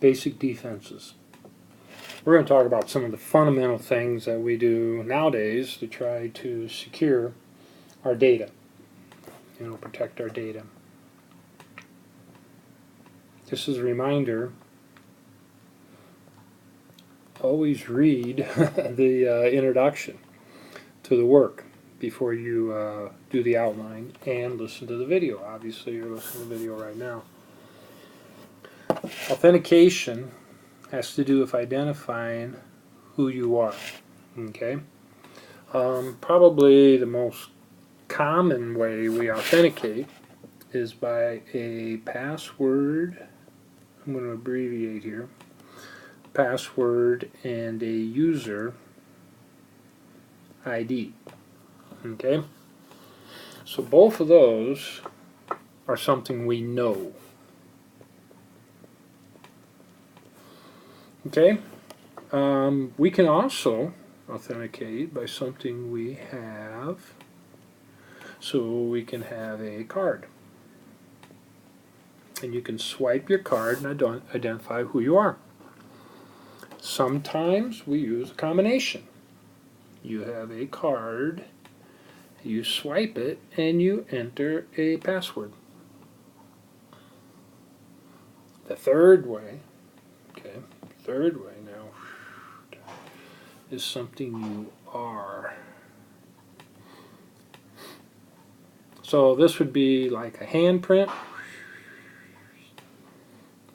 basic defenses. We're going to talk about some of the fundamental things that we do nowadays to try to secure our data, protect our data. Just as a reminder, always read the introduction to the work before you do the outline, and listen to the video. Obviously, you're listening to the video right now. Authentication has to do with identifying who you are. Okay? Probably the most common way we authenticate is by a password. I'm going to abbreviate here. Password and a user ID. Okay? So both of those are something we know. Okay? We can also authenticate by something we have. So we can have a card. And you can swipe your card and identify who you are. Sometimes we use a combination. You have a card, you swipe it, and you enter a password. The third way, now, is something you are. So this would be like a handprint.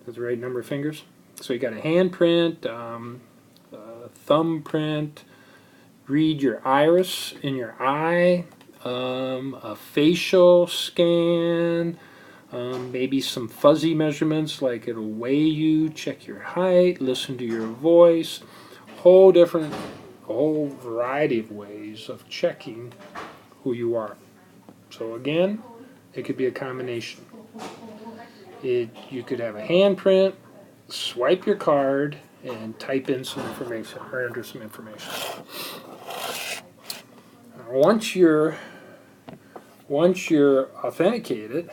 That's the right number of fingers. So you got a handprint, thumbprint, read your iris in your eye, a facial scan, maybe some fuzzy measurements like it'll weigh you, check your height, listen to your voice, a whole variety of ways of checking who you are. So again, it could be a combination. You could have a handprint, swipe your card, and type in some information, or enter some information. Once you're authenticated,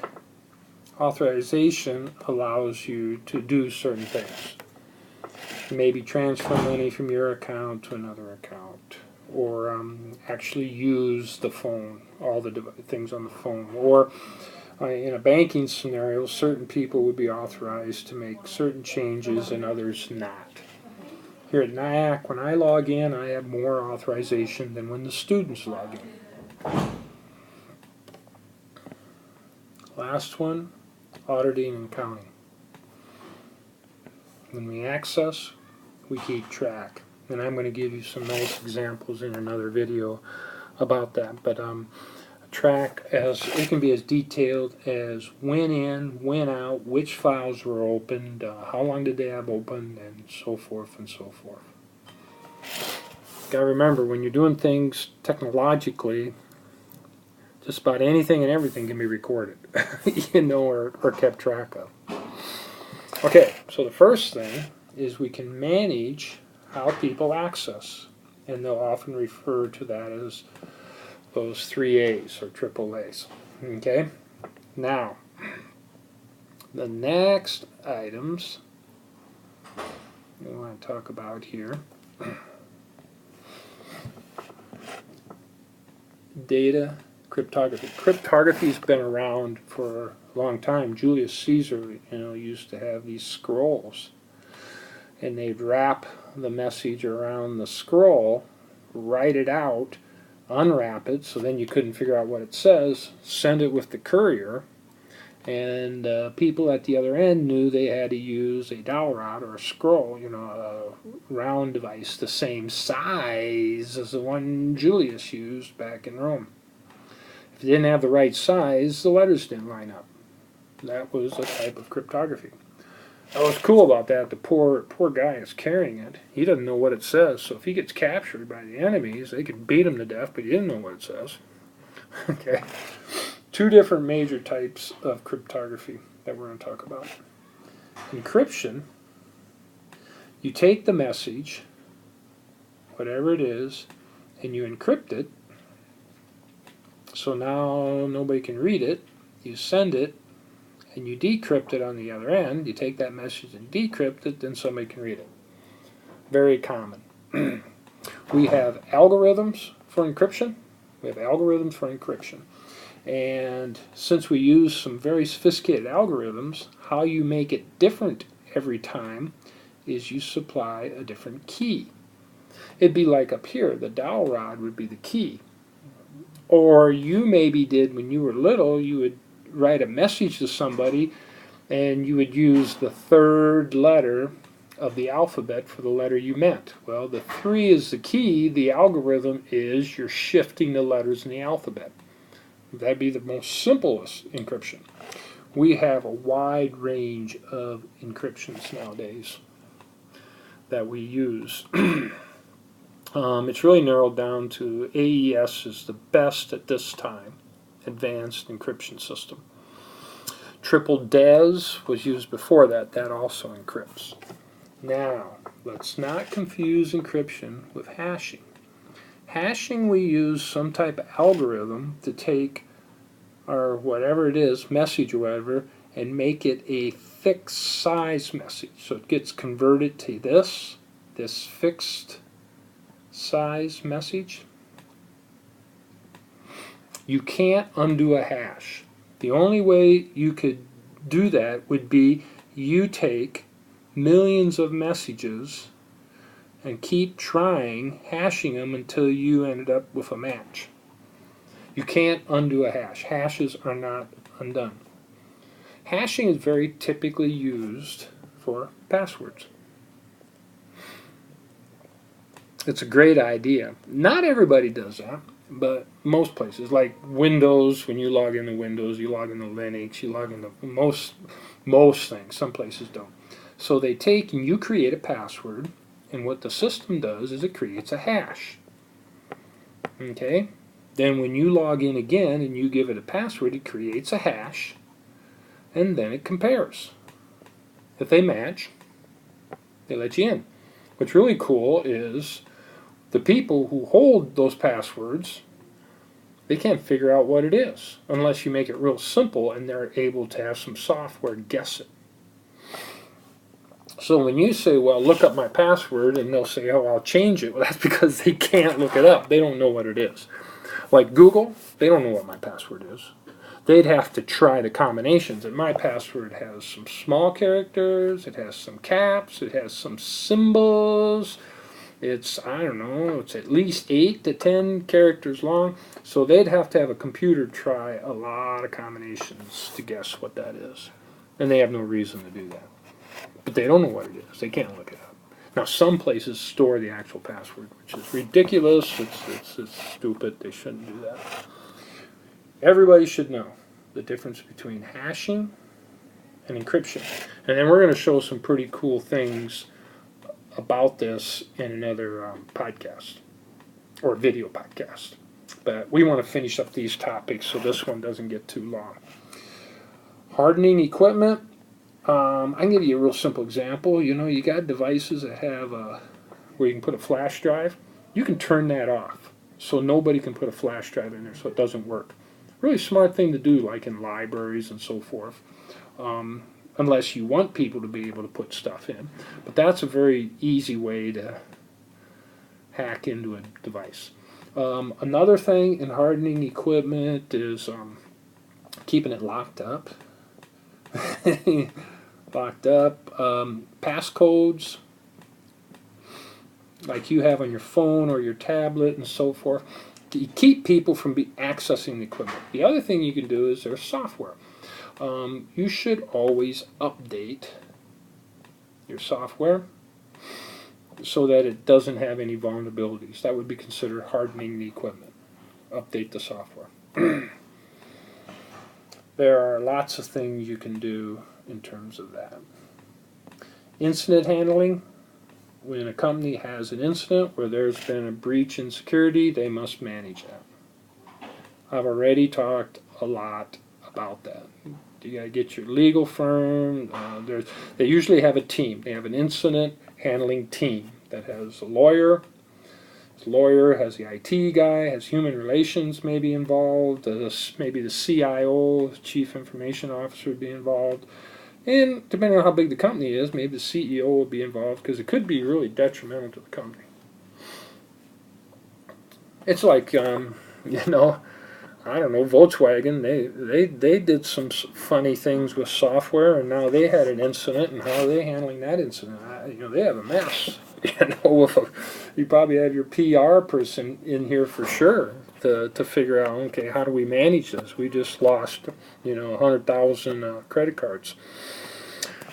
authorization allows you to do certain things. Maybe transfer money from your account to another account, or actually use the phone, all the things on the phone, or in a banking scenario, certain people would be authorized to make certain changes and others not. Here at NIACC, when I log in, I have more authorization than when the students log in. Last one, auditing and counting. When we access, we keep track. And I'm going to give you some nice examples in another video about that. But track, as it can be as detailed as when in, when out, which files were opened, how long did they have open, and so forth and so forth. Got to remember, when you're doing things technologically, just about anything and everything can be recorded, or kept track of. Okay, so the first thing is we can manage how people access, and they'll often refer to that as those 3 A's or triple A's. Okay? Now, the next items we want to talk about here. Data cryptography. Cryptography has been around for a long time. Julius Caesar, used to have these scrolls, and they'd wrap the message around the scroll, write it out, unwrap it, so then you couldn't figure out what it says, send it with the courier, and people at the other end knew they had to use a dowel rod or a scroll, a round device the same size as the one Julius used back in Rome. If it didn't have the right size, the letters didn't line up. That was a type of cryptography. Now, what's cool about that, the poor guy is carrying it. He doesn't know what it says, so if he gets captured by the enemies, they could beat him to death, but he didn't know what it says. Okay. 2 different major types of cryptography that we're going to talk about. Encryption, you take the message, whatever it is, and you encrypt it, so now nobody can read it. You send it, and you decrypt it on the other end, you take that message and decrypt it, then somebody can read it. Very common. We have algorithms for encryption. And since we use some very sophisticated algorithms, how you make it different every time is you supply a different key. It'd be like up here, the dowel rod would be the key. Or you maybe did when you were little, you would write a message to somebody and you would use the third letter of the alphabet for the letter you meant. Well, the 3 is the key. The algorithm is you're shifting the letters in the alphabet. That'd be the most simplest encryption. We have a wide range of encryptions nowadays that we use. It's really narrowed down to AES is the best at this time, advanced encryption system. Triple DES was used before that. That also encrypts. Now, let's not confuse encryption with hashing. Hashing, we use some type of algorithm to take our whatever it is, message or whatever, and make it a fixed size message. So it gets converted to this fixed size message. You can't undo a hash. The only way you could do that would be you take millions of messages and keep trying hashing them until you ended up with a match. You can't undo a hash. Hashes are not undone. Hashing is very typically used for passwords. It's a great idea. Not everybody does that, but most places, like Windows, when you log into Windows, you log into Linux, you log into most things. Some places don't. So they take and you create a password, and what the system does is it creates a hash. Okay? Then when you log in again and you give it a password, it creates a hash, and then it compares. If they match, they let you in. What's really cool is the people who hold those passwords, they can't figure out what it is unless you make it real simple and they're able to have some software guess it. So when you say, well, look up my password, and they'll say, oh, I'll change it, well, that's because they can't look it up. They don't know what it is. Like Google, they don't know what my password is. They'd have to try the combinations, and my password has some small characters, it has some caps, it has some symbols. It's, I don't know, it's at least 8 to 10 characters long, so they'd have to have a computer try a lot of combinations to guess what that is. And they have no reason to do that. But they don't know what it is. They can't look it up. Now, some places store the actual password, which is ridiculous. It's stupid. They shouldn't do that. Everybody should know the difference between hashing and encryption. And then we're going to show some pretty cool things about this in another podcast or video podcast. But we want to finish up these topics so this one doesn't get too long. Hardening equipment. I can give you a real simple example. You know, you got devices that have where you can put a flash drive. You can turn that off so nobody can put a flash drive in there so it doesn't work. Really smart thing to do, like in libraries and so forth, unless you want people to be able to put stuff in. But that's a very easy way to hack into a device. Another thing in hardening equipment is keeping it locked up. Passcodes like you have on your phone or your tablet and so forth to keep people from accessing the equipment. The other thing you can do is there's software. You should always update your software so that it doesn't have any vulnerabilities. That would be considered hardening the equipment. Update the software. There are lots of things you can do in terms of that. Incident handling. When a company has an incident where there's been a breach in security, they must manage that. I've already talked a lot about that. You got to get your legal firm. They usually have a team. They have an incident handling team that has a lawyer, The lawyer has the IT guy, has human relations maybe involved, maybe the CIO, Chief Information Officer, would be involved. And depending on how big the company is, maybe the CEO will be involved because it could be really detrimental to the company. It's like, you know, I don't know, Volkswagen, they did some funny things with software, and now they had an incident, and how are they handling that incident? You know, they have a mess. You know, you probably have your PR person in here for sure to figure out, okay, how do we manage this? We just lost, you know, 100,000 credit cards.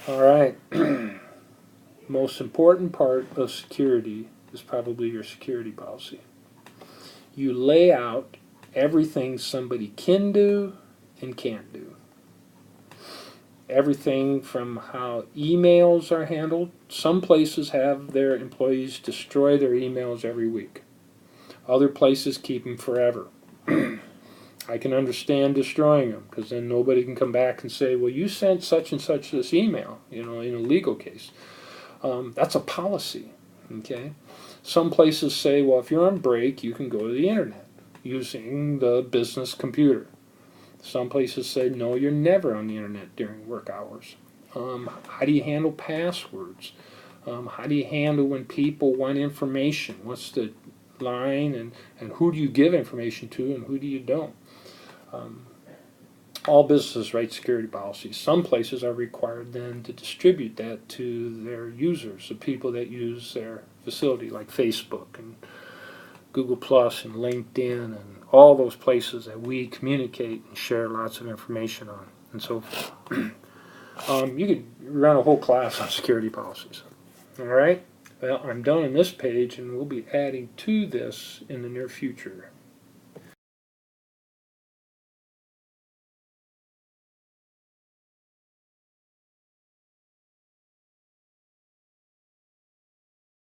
All right. Most important part of security is probably your security policy. You lay out everything somebody can do and can't do. Everything from how emails are handled. Some places have their employees destroy their emails every week. Other places keep them forever. I can understand destroying them because then nobody can come back and say, well, you sent such and such this email, you know, in a legal case. That's a policy, okay? Some places say, well, if you're on break, you can go to the internet using the business computer. Some places say, no, you're never on the internet during work hours. How do you handle passwords? How do you handle when people want information? What's the line, and who do you give information to and who do you don't? All businesses write security policies. Some places are required then to distribute that to their users, the people that use their facility, like Facebook and Google Plus and LinkedIn and all those places that we communicate and share lots of information on and so forth. You could run a whole class on security policies. All right? Well, I'm done on this page, and we'll be adding to this in the near future.